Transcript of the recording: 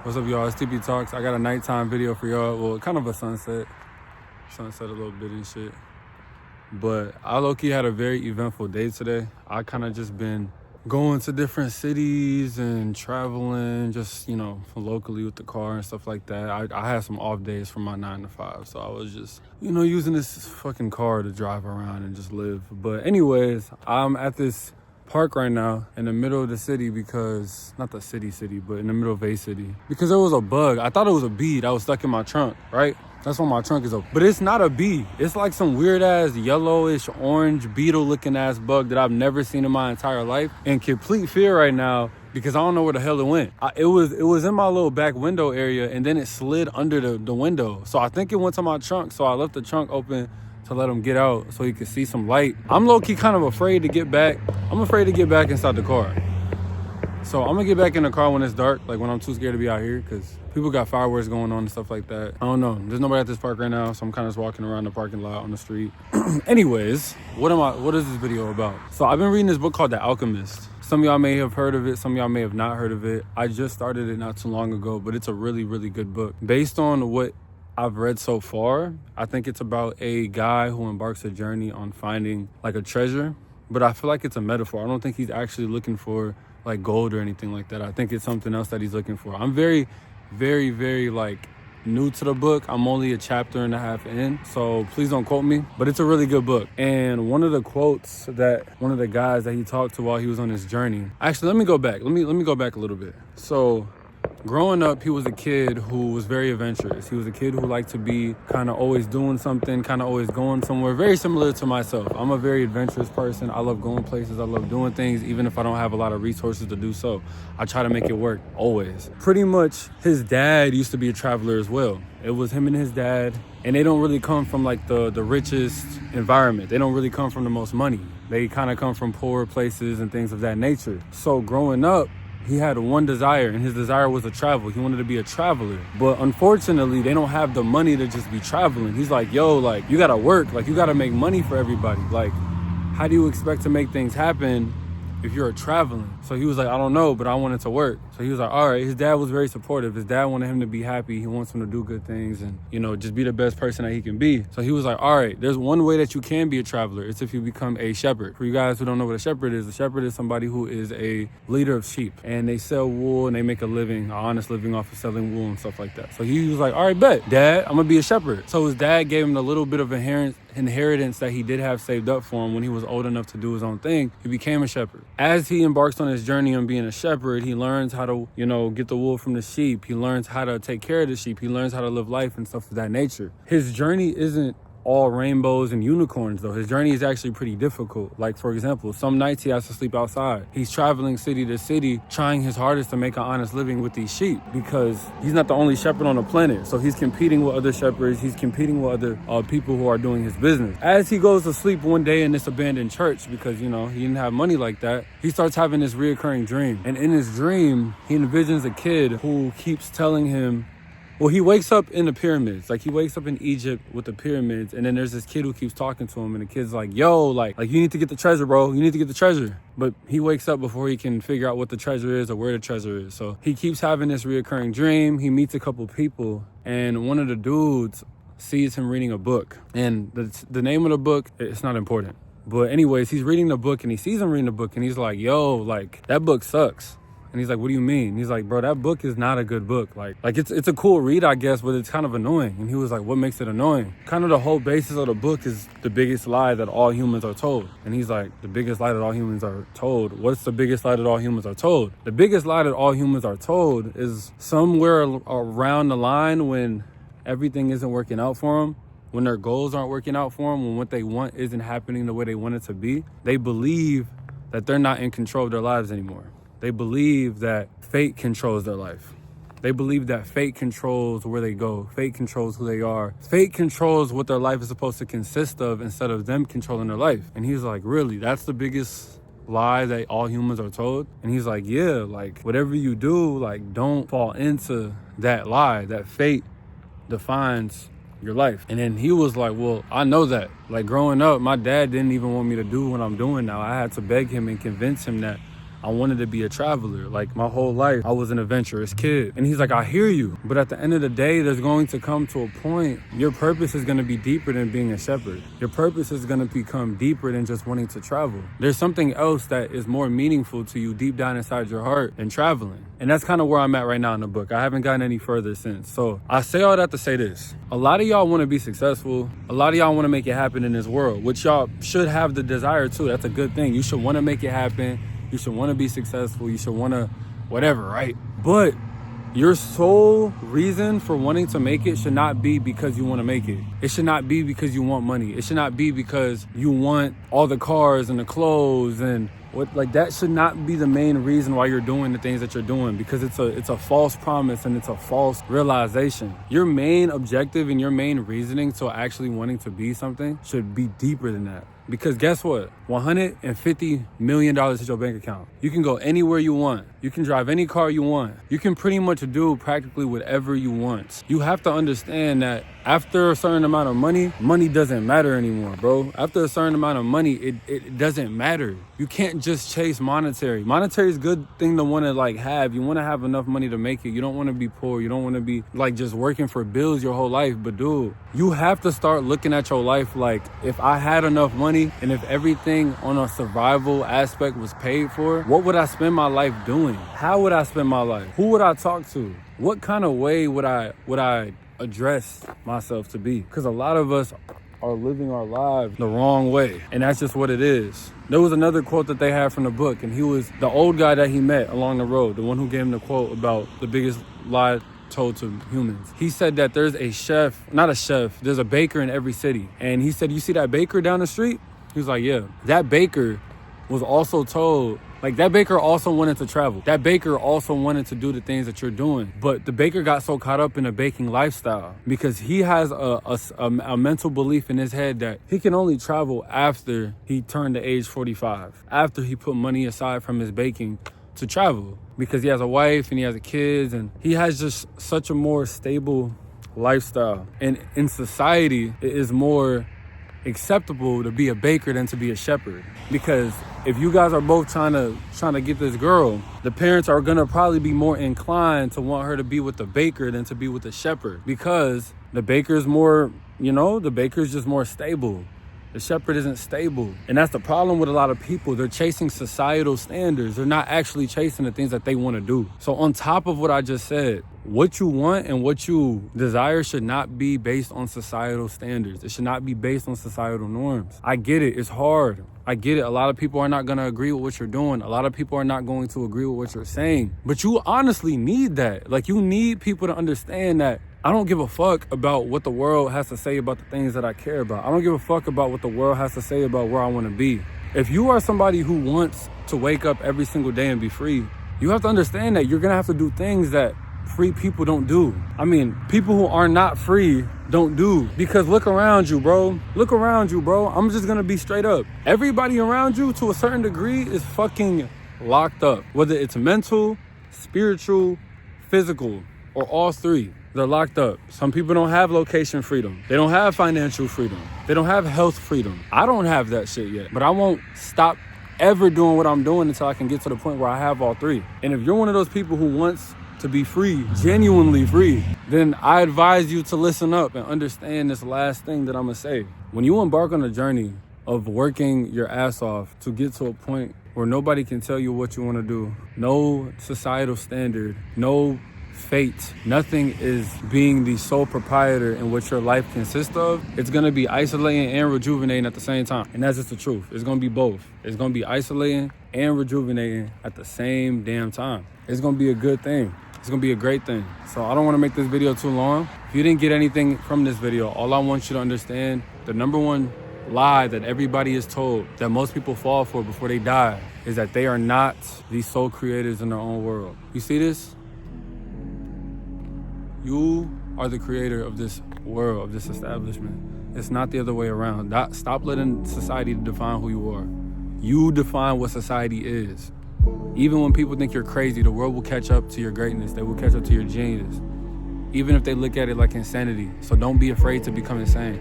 What's up, y'all? It's TP Talks. I got a nighttime video for y'all. Well, kind of a sunset a little bit and shit. But I low-key had a very eventful day today. I kind of just been going to different cities and traveling just, locally with the car and stuff like that. I had some off days from my 9 to 5, so I was just, using this fucking car to drive around and just live. But anyways, I'm at this park right now in the middle of the city because, not the city, but in the middle of a city. Because there was a bug. I thought it was a bee that was stuck in my trunk, right? That's why my trunk is open. But it's not a bee. It's like some weird ass yellowish orange beetle looking ass bug that I've never seen in my entire life. In complete fear right now because I don't know where the hell it went. It was in my little back window area and then it slid under the window. So I think it went to my trunk. So I left the trunk open to let him get out so he could see some light. I'm low-key kind of afraid to get back. I'm afraid to get back inside the car. So I'm gonna get back in the car when it's dark, like when I'm too scared to be out here, because people got fireworks going on and stuff like that. I don't know. There's nobody at this park right now, so I'm kind of just walking around the parking lot on the street. Anyways, what is this video about? So I've been reading this book called The Alchemist. Some of y'all may have heard of it. Some of y'all may have not heard of it. I just started it not too long ago, but it's a really, really good book. Based on what I've read so far, I think it's about a guy who embarks a journey on finding like a treasure, but I feel like it's a metaphor. I don't think he's actually looking for like gold or anything like that. I think it's something else that he's looking for. I'm very, very, very like new to the book. I'm only a chapter and a half in, so please don't quote me, but it's a really good book. And one of the quotes that one of the guys that he talked to while he was on his journey, actually, let me go back. Let me go back a little bit. So growing up, he was a kid who was very adventurous. He was a kid who liked to be kind of always doing something, kind of always going somewhere, very similar to myself. I'm a very adventurous person. I love going places. I love doing things, even if I don't have a lot of resources to do so. I try to make it work, always. Pretty much, his dad used to be a traveler as well. It was him and his dad, and they don't really come from like the richest environment. They don't really come from the most money. They kind of come from poorer places and things of that nature. So growing up, he had one desire, and his desire was to travel. He wanted to be a traveler. But unfortunately, they don't have the money to just be traveling. He's like, yo, like, you gotta work. Like, you gotta make money for everybody. Like, how do you expect to make things happen if you're traveling? So he was like, I don't know, but I wanted to work. So he was like, all right. His dad was very supportive. His dad wanted him to be happy. He wants him to do good things and, just be the best person that he can be. So he was like, all right, there's one way that you can be a traveler. It's if you become a shepherd. For you guys who don't know what a shepherd is somebody who is a leader of sheep, and they sell wool and they make a living, an honest living off of selling wool and stuff like that. So he was like, all right, bet, Dad, I'm gonna be a shepherd. So his dad gave him a little bit of inheritance that he did have saved up for him when he was old enough to do his own thing. He became a shepherd. As he embarks on his journey on being a shepherd, he learns how to, get the wool from the sheep. He learns how to take care of the sheep. He learns how to live life and stuff of that nature. His journey isn't all rainbows and unicorns though. His journey is actually pretty difficult. Like, for example, some nights he has to sleep outside. He's traveling city to city, trying his hardest to make an honest living with these sheep because he's not the only shepherd on the planet. So he's competing with other shepherds. He's competing with other people who are doing his business. As he goes to sleep one day in this abandoned church because, he didn't have money like that, he starts having this reoccurring dream. And in his dream, he envisions a kid who keeps telling him, well, he wakes up in the pyramids. Like, he wakes up in Egypt with the pyramids, and then there's this kid who keeps talking to him, and the kid's like, yo, like you need to get the treasure, bro. You need to get the treasure. But he wakes up before he can figure out what the treasure is or where the treasure is. So he keeps having this reoccurring dream. He meets a couple people, and one of the dudes sees him reading a book. And the name of the book, it's not important. But anyways, he's reading the book, and he sees him reading the book, and he's like, yo, like, that book sucks. And he's like, what do you mean? He's like, bro, that book is not a good book. Like it's a cool read, I guess, but it's kind of annoying. And he was like, what makes it annoying? Kind of the whole basis of the book is the biggest lie that all humans are told. And he's like, the biggest lie that all humans are told? What's the biggest lie that all humans are told? The biggest lie that all humans are told is somewhere around the line when everything isn't working out for them, when their goals aren't working out for them, when what they want isn't happening the way they want it to be, they believe that they're not in control of their lives anymore. They believe that fate controls their life. They believe that fate controls where they go. Fate controls who they are. Fate controls what their life is supposed to consist of instead of them controlling their life. And he's like, really? That's the biggest lie that all humans are told? And he's like, yeah, like, whatever you do, like, don't fall into that lie, that fate defines your life. And then he was like, well, I know that. Like, growing up, my dad didn't even want me to do what I'm doing now. I had to beg him and convince him that I wanted to be a traveler. Like my whole life, I was an adventurous kid. And he's like, I hear you. But at the end of the day, there's going to come to a point, your purpose is going to be deeper than being a shepherd. Your purpose is going to become deeper than just wanting to travel. There's something else that is more meaningful to you deep down inside your heart than traveling. And that's kind of where I'm at right now in the book. I haven't gotten any further since. So I say all that to say this. A lot of y'all want to be successful. A lot of y'all want to make it happen in this world, which y'all should have the desire to. That's a good thing. You should want to make it happen. You should want to be successful. You should want to whatever, right? But your sole reason for wanting to make it should not be because you want to make it. It should not be because you want money. It should not be because you want all the cars and the clothes and like that should not be the main reason why you're doing the things that you're doing, because it's a false promise and it's a false realization. Your main objective and your main reasoning to actually wanting to be something should be deeper than that. Because guess what? $150 million is your bank account. You can go anywhere you want. You can drive any car you want. You can pretty much do practically whatever you want. You have to understand that after a certain amount of money, money doesn't matter anymore, bro. After a certain amount of money, it doesn't matter. You can't just chase monetary. Monetary is a good thing to want to like have. You want to have enough money to make it. You don't want to be poor. You don't want to be like just working for bills your whole life. But dude, you have to start looking at your life like, if I had enough money and if everything on a survival aspect was paid for, what would I spend my life doing? How would I spend my life? Who would I talk to? What kind of way would I address myself to be? Because a lot of us are living our lives the wrong way, and that's just what it is. There was another quote that they had from the book, and he was the old guy that he met along the road, the one who gave him the quote about the biggest lie told to humans. He said that there's there's a baker in every city. And he said, you see that baker down the street? He was like, yeah. That baker was also told, like, that baker also wanted to travel. That baker also wanted to do the things that you're doing. But the baker got so caught up in a baking lifestyle because he has a mental belief in his head that he can only travel after he turned the age 45, after he put money aside from his baking to travel, because he has a wife and he has kids and he has just such a more stable lifestyle. And in society, it is more acceptable to be a baker than to be a shepherd, because if you guys are both trying to get this girl, the parents are gonna probably be more inclined to want her to be with the baker than to be with the shepherd, because the baker's more, the baker's just more stable. The shepherd isn't stable. And that's the problem with a lot of people. They're chasing societal standards. They're not actually chasing the things that they want to do. So on top of what I just said, what you want and what you desire should not be based on societal standards. It should not be based on societal norms. I get it. It's hard. I get it. A lot of people are not going to agree with what you're doing. A lot of people are not going to agree with what you're saying. But you honestly need that. Like, you need people to understand that I don't give a fuck about what the world has to say about the things that I care about. I don't give a fuck about what the world has to say about where I want to be. If you are somebody who wants to wake up every single day and be free, you have to understand that you're going to have to do things that free people don't do. I mean, people who are not free don't do. Because look around you, bro. Look around you, bro. I'm just going to be straight up. Everybody around you, to a certain degree, is fucking locked up. Whether it's mental, spiritual, physical, or all three. They're locked up. Some people don't have location freedom. They don't have financial freedom. They don't have health freedom. I don't have that shit yet. But I won't stop ever doing what I'm doing until I can get to the point where I have all three. And if you're one of those people who wants to be free, genuinely free, then I advise you to listen up and understand this last thing that I'm gonna say. When you embark on a journey of working your ass off to get to a point where nobody can tell you what you want to do, no societal standard, no fate, nothing is being the sole proprietor in what your life consists of, it's going to be isolating and rejuvenating at the same time. And that's just the truth. It's going to be both. It's going to be isolating and rejuvenating at the same damn time. It's going to be a good thing. It's going to be a great thing. So I don't want to make this video too long. If you didn't get anything from this video, all I want you to understand, the number one lie that everybody is told, that most people fall for before they die, is that they are not the sole creators in their own world. You see this? You are the creator of this world, of this establishment. It's not the other way around. Stop letting society define who you are. You define what society is. Even when people think you're crazy, the world will catch up to your greatness. They will catch up to your genius. Even if they look at it like insanity. So don't be afraid to become insane.